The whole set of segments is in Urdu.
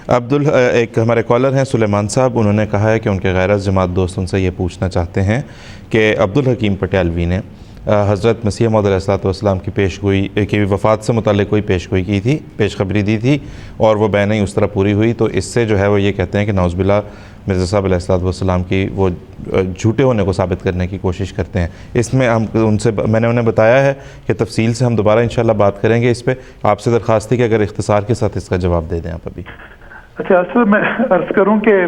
ایک ہمارے کالر ہیں سلیمان صاحب، انہوں نے کہا ہے کہ ان کے غیرت جماعت دوست ان سے یہ پوچھنا چاہتے ہیں کہ عبدالحکیم پٹیالوی نے حضرت مسیح موعود علیہ الصلوۃ والسلام کی پیشگوئی کی وفات سے متعلق کوئی پیشگوئی کی تھی، پیشخبری دی تھی اور وہ بین اس طرح پوری ہوئی، تو اس سے جو ہے وہ یہ کہتے ہیں کہ نعوذ باللہ مرزا صاحب علیہ الصلوۃ والسلام کی وہ جھوٹے ہونے کو ثابت کرنے کی کوشش کرتے ہیں۔ اس میں میں نے انہیں بتایا ہے کہ تفصیل سے ہم دوبارہ انشاءاللہ بات کریں گے اس پہ۔ آپ سے درخواست تھی کہ اگر اختصار کے ساتھ اس کا جواب دے دیں آپ ابھی۔ اچھا، اصل میں عرض کروں کہ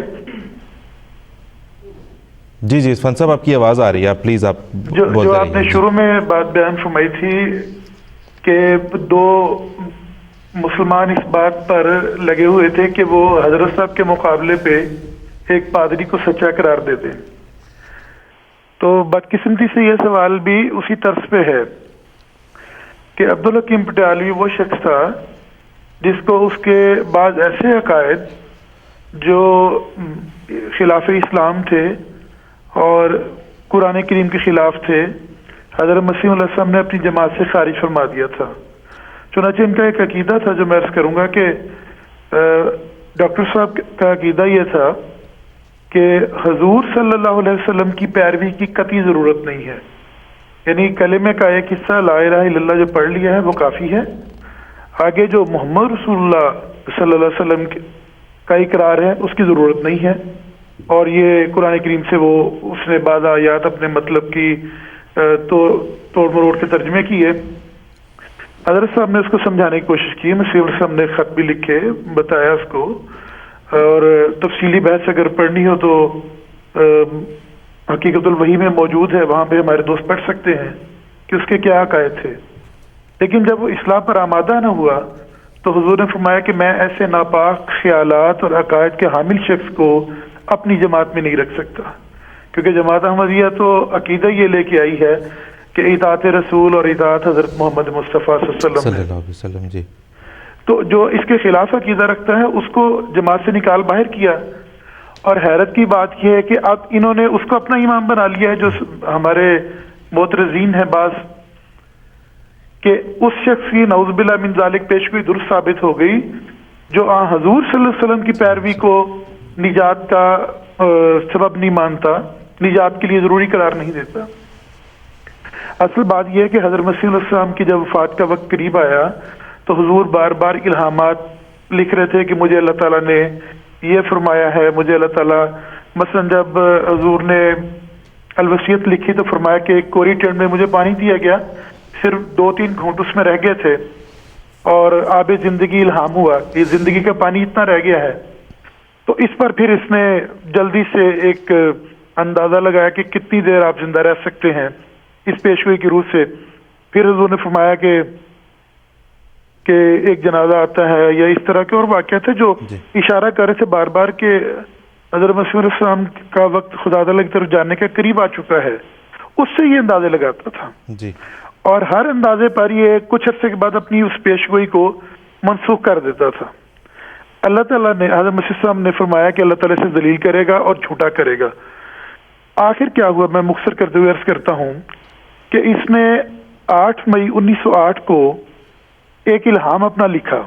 جی فن صاحب آپ کی آواز آ رہی ہے، آپ پلیز آپ جو آپ نے شروع میں بات بیان فرمائی تھی کہ دو مسلمان اس بات پر لگے ہوئے تھے کہ وہ حضرت صاحب کے مقابلے پہ ایک پادری کو سچا قرار دیتے، تو بدقسمتی سے یہ سوال بھی اسی طرز پہ ہے کہ عبدالحکیم پٹیالوی وہ شخص تھا جس کو اس کے بعض ایسے عقائد جو خلاف اسلام تھے اور قرآن کریم کے خلاف تھے، حضرت مسیح علیہ السلام نے اپنی جماعت سے خارج فرما دیا تھا۔ چنانچہ ان کا ایک عقیدہ تھا جو میں عرض کروں گا کہ ڈاکٹر صاحب کا عقیدہ یہ تھا کہ حضور صلی اللہ علیہ وسلم کی پیروی کی قطعی ضرورت نہیں ہے، یعنی کلمے کا ایک حصہ لا الہ الا اللہ جو پڑھ لیا ہے وہ کافی ہے، آگے جو محمد رسول اللہ صلی اللہ علیہ وسلم کا اقرار ہے اس کی ضرورت نہیں ہے۔ اور یہ قرآن کریم سے وہ اس نے بعض آیات اپنے مطلب کی توڑ مروڑ کے ترجمے کیے۔ حضرت صاحب نے اس کو سمجھانے کی کوشش کی، مسیح صاحب نے خط بھی لکھے بتایا اس کو، اور تفصیلی بحث اگر پڑھنی ہو تو حقیقت الوحی میں موجود ہے، وہاں پہ ہمارے دوست پڑھ سکتے ہیں کہ اس کے کیا عقائد تھے۔ لیکن جب وہ اصلاح پر آمادہ نہ ہوا تو حضور نے فرمایا کہ میں ایسے ناپاک خیالات اور عقائد کے حامل شخص کو اپنی جماعت میں نہیں رکھ سکتا، کیونکہ جماعت احمدیہ تو عقیدہ یہ لے کے آئی ہے کہ اطاعت رسول اور اطاعت حضرت محمد مصطفیٰ صلی اللہ علیہ وسلم جی، تو جو اس کے خلاف عقیدہ رکھتا ہے اس کو جماعت سے نکال باہر کیا۔ اور حیرت کی بات یہ ہے کہ اب انہوں نے اس کو اپنا امام بنا لیا ہے، جو ہمارے معترضین ہیں بعض، کہ اس شخص کی نعوذ باللہ من ذالک پیشگوئی درست ثابت ہو گئی جو حضور صلی اللہ علیہ وسلم کی پیروی کو نجات کا سبب نہیں مانتا، نجات کے لیے ضروری قرار نہیں دیتا۔ اصل بات یہ ہے کہ حضرت مسیح علیہ السلام کی جب وفات کا وقت قریب آیا تو حضور بار بار الہامات لکھ رہے تھے کہ مجھے اللہ تعالیٰ نے یہ فرمایا ہے، مجھے اللہ تعالیٰ، مثلا جب حضور نے الوصیت لکھی تو فرمایا کہ ایک کوری ٹینٹ میں مجھے پانی دیا گیا، صرف 2-3 گھونٹ اس میں رہ گئے تھے اور آب زندگی الہام ہوا، یہ زندگی کا پانی اتنا رہ گیا ہے۔ تو اس پر پھر اس نے جلدی سے ایک اندازہ لگایا کہ کتنی دیر آپ زندہ رہ سکتے ہیں اس پیشگوئی کی روح سے۔ پھر حضور نے فرمایا کہ ایک جنازہ آتا ہے یا اس طرح کے اور واقعات ہیں جو اشارہ کر رہے تھے بار بار کہ حضرت مسیح علیہ السلام کا وقت خدا تعالیٰ کی طرف جانے کے قریب آ چکا ہے، اس سے یہ اندازے لگاتا تھا جی، اور ہر اندازے پر یہ کچھ عرصے کے بعد اپنی اس پیشگوئی کو منسوخ کر دیتا تھا۔ اللہ تعالیٰ نے، حضرت مسیح السلام نے فرمایا کہ اللہ تعالیٰ سے ذلیل کرے گا اور جھوٹا کرے گا۔ آخر کیا ہوا میں مختصر کرتے ہوئے عرض کرتا ہوں کہ اس نے 8 مئی 1908 کو ایک الہام اپنا لکھا،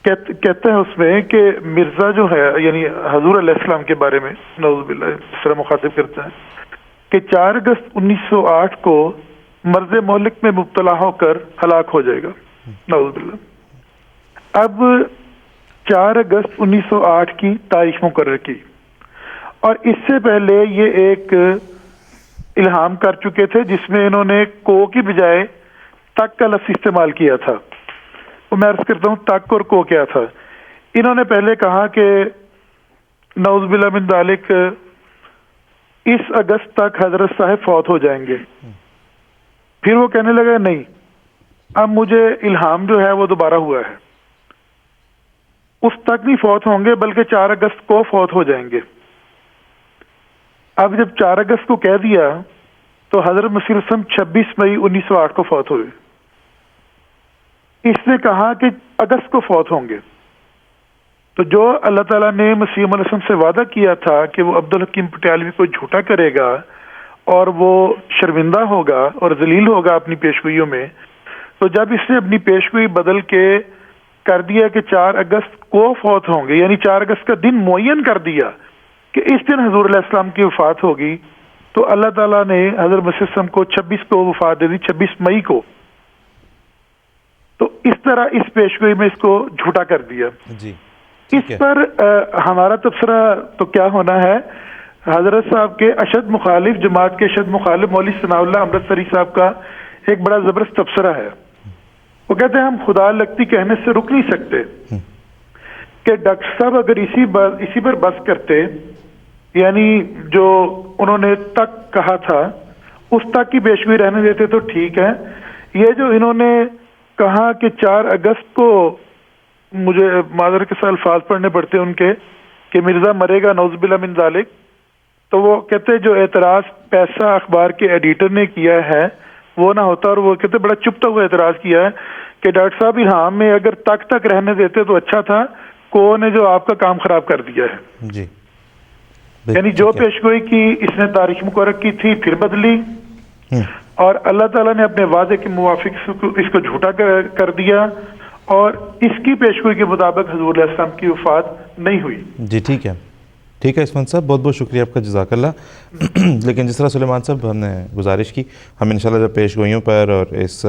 کہتے ہیں اس میں کہ مرزا جو ہے، یعنی حضور علیہ السلام کے بارے میں نعوذ باللہ اس طرح مخاطب کرتے ہیں کہ 4 اگست 1908 کو مرض مہلک میں مبتلا ہو کر ہلاک ہو جائے گا، نعوذ باللہ۔ اب 4 اگست 1908 کی تاریخ مقرر کی، اور اس سے پہلے یہ ایک الہام کر چکے تھے جس میں انہوں نے کو کی بجائے تک کا لفظ استعمال کیا تھا۔ وہ میں عرض کرتا ہوں تک اور کو کیا تھا۔ انہوں نے پہلے کہا کہ نعوذ باللہ من ذالک اس اگست تک حضرت صاحب فوت ہو جائیں گے، پھر وہ کہنے لگا نہیں، اب مجھے الہام جو ہے وہ دوبارہ ہوا ہے، اس تک نہیں فوت ہوں گے بلکہ 4 اگست کو فوت ہو جائیں گے۔ اب جب 4 اگست کو کہہ دیا تو حضرت مسیح علیہ السلام 26 مئی 1908 کو فوت ہوئے۔ اس نے کہا کہ اگست کو فوت ہوں گے، تو جو اللہ تعالیٰ نے مسیح علیہ السلام سے وعدہ کیا تھا کہ وہ عبدالحکیم پٹیالوی کو جھوٹا کرے گا اور وہ شرمندہ ہوگا اور ذلیل ہوگا اپنی پیشگوئیوں میں، تو جب اس نے اپنی پیشگوئی بدل کے کر دیا کہ 4 اگست کو فوت ہوں گے، یعنی 4 اگست کا دن معین کر دیا کہ اس دن حضور علیہ السلام کی وفات ہوگی، تو اللہ تعالیٰ نے حضرت مسیح السلام کو 26 کو وفات دے دی، 26 مئی کو. تو اس طرح اس پیشگوئی میں اس کو جھوٹا کر دیا. جی اس پر ہمارا تبصرہ تو کیا ہونا ہے، حضرت صاحب کے اشد مخالف، جماعت کے اشد مخالف مولوی ثناء اللہ امرتسری صاحب کا ایک بڑا زبردست تبصرہ ہے. وہ کہتے ہیں ہم خدا لگتی کہنے سے رک نہیں سکتے کہ ڈاکٹر صاحب اگر اسی پر بس کرتے، یعنی جو انہوں نے تک کہا تھا اس تک کی پیشگوئی رہنے دیتے تو ٹھیک ہے. یہ جو انہوں نے کہا کہ 4 اگست کو، مجھے معذرت کے ساتھ الفاظ پڑھنے پڑتے ان کے، کہ مرزا مرے گا نعوذ باللہ من ذالک، تو وہ کہتے جو اعتراض پیسہ اخبار کے ایڈیٹر نے کیا ہے وہ نہ ہوتا، اور وہ کہتے بڑا چپتا ہوا اعتراض کیا ہے کہ ڈاکٹر صاحب ہاں میں اگر تک رہنے دیتے تو اچھا تھا، کو نے جو آپ کا کام خراب کر دیا ہے. جی یعنی جو پیشگوئی کی اس نے تاریخ مقرر کی تھی پھر بدلی، اور اللہ تعالیٰ نے اپنے وعدے کے موافق اس کو جھوٹا کر دیا، اور اس کی پیشگوئی کے مطابق حضور علیہ السلام کی وفات نہیں ہوئی. جی ٹھیک ہے عثمان صاحب، بہت بہت شکریہ آپ کا، جزاک اللہ. لیکن جس طرح سلیمان صاحب ہم نے گزارش کی، ہم انشاءاللہ جب پیش گوئیوں پر اور اس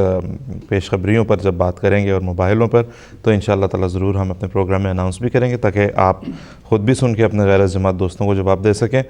پیش خبریوں پر جب بات کریں گے اور مباحثوں پر، تو انشاءاللہ تعالی ضرور ہم اپنے پروگرام میں اناؤنس بھی کریں گے تاکہ آپ خود بھی سن کے اپنے غیر جماعت دوستوں کو جواب دے سکیں.